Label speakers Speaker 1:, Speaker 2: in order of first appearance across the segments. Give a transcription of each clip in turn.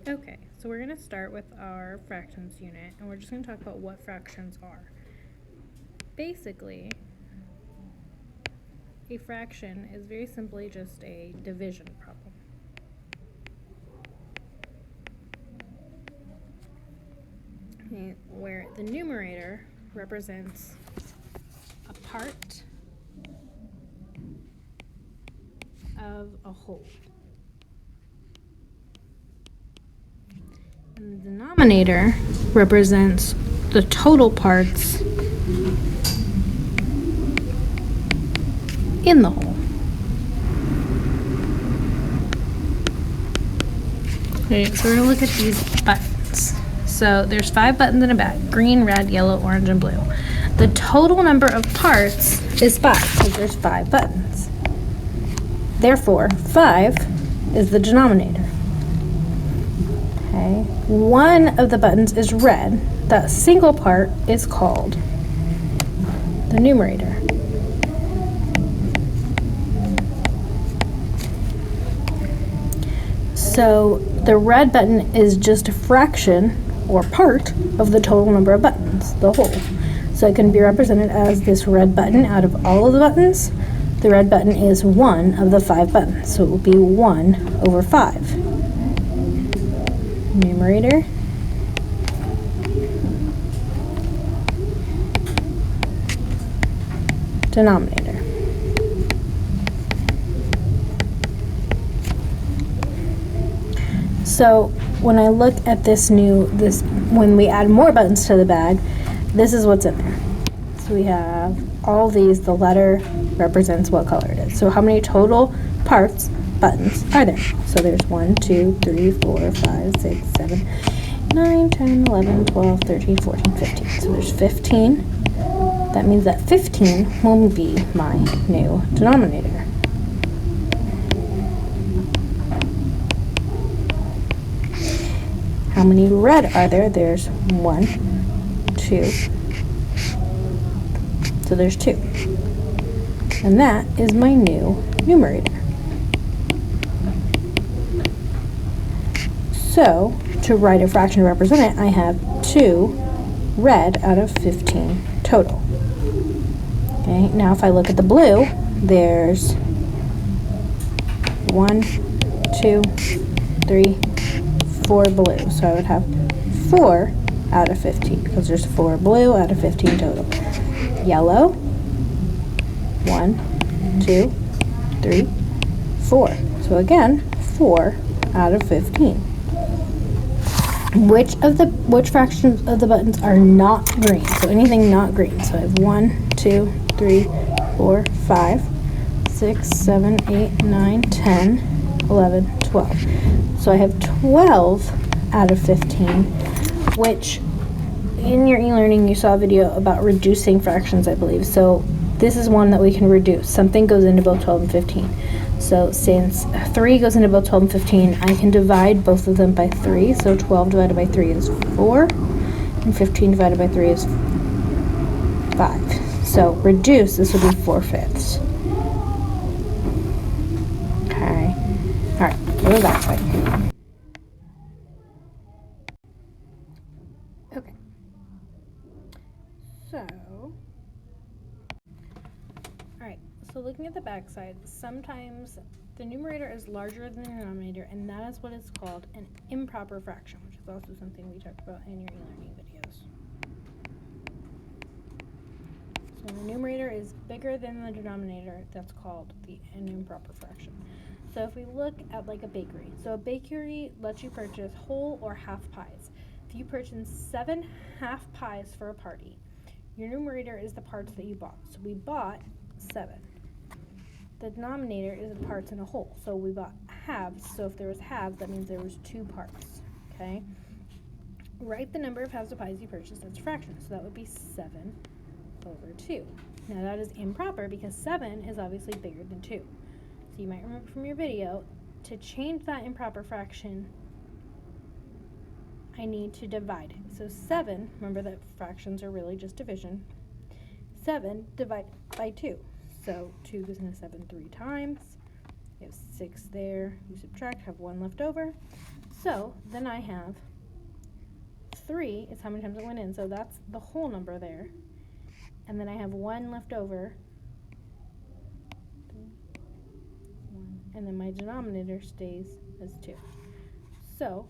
Speaker 1: Okay, so we're going to start with our fractions unit, and we're just going to talk about what fractions are. Basically, a fraction is very simply just a division problem. Okay, where the numerator represents a part of a whole. And the denominator represents the total parts in the whole. Okay, so we're going to look at these buttons. So there's 5 buttons in a bag: green, red, yellow, orange, and blue. The total number of parts is 5, because there's 5 buttons. Therefore, 5 is the denominator. Okay, one of the buttons is red. That single part is called the numerator. So the red button is just a fraction or part of the total number of buttons, the whole. So it can be represented as this red button out of all of the buttons. The red button is one of the 5 buttons, so it will be 1 over 5. Numerator denominator. So when I look at when we add more buttons to the bag, this is what's in there. So we have all these, the letter represents what color it is. So how many total parts, buttons, are there? So there's 1, 2, 3, 4, 5, 6, 7, 9, 10, 11, 12, 13, 14, 15. So there's 15. That means that 15 will be my new denominator. How many red are there? There's 1, 2. So there's 2. And that is my new numerator. So to write a fraction to represent it, I have 2 red out of 15 total. Okay, now if I look at the blue, there's 1, 2, 3, 4 blue. So I would have 4 out of 15 because there's 4 blue out of 15 total. Yellow, 1, 2, 3, 4. So again, 4 out of 15. Which fractions of the buttons are not green? So anything not green. So I have 1, 2, 3, 4, 5, 6, 7, 8, 9, 10, 11, 12. So I have 12 out of 15, which in your e-learning you saw a video about reducing fractions, I believe. So this is one that we can reduce. Something goes into both 12 and 15. So since 3 goes into both 12 and 15, I can divide both of them by 3. So 12 divided by 3 is 4, and 15 divided by 3 is 5. So reduce, this would be 4/5. Okay. All right, go to the back side. Okay. So looking at the back side, sometimes the numerator is larger than the denominator, and that is what is called an improper fraction, which is also something we talked about in your e-learning videos. So when the numerator is bigger than the denominator, that's called an improper fraction. So if we look at like a bakery, so a bakery lets you purchase whole or half pies. If you purchase 7 half pies for a party, your numerator is the parts that you bought. So we bought 7. The denominator is the parts in a whole. So we bought halves. So if there was halves, that means there was 2 parts. Okay? Write the number of halves of pies you purchased as a fraction. So that would be 7 over 2. Now that is improper because 7 is obviously bigger than 2. So you might remember from your video, to change that improper fraction, I need to divide it. So 7, remember that fractions are really just division. 7 divided by 2. So 2 goes into 7 3 times. You have 6 there. You subtract, have 1 left over. So then I have 3 is how many times it went in, so that's the whole number there. And then I have 1 left over. 1, and then my denominator stays as 2. So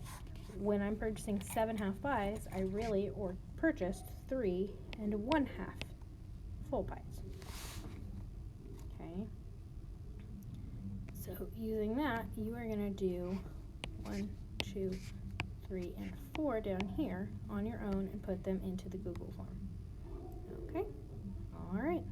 Speaker 1: when I'm purchasing 7 half pies, I really purchased 3 and 1/2 full pies. Okay. So using that, you are going to do 1, 2, 3, and 4 down here on your own and put them into the Google form. Okay? All right.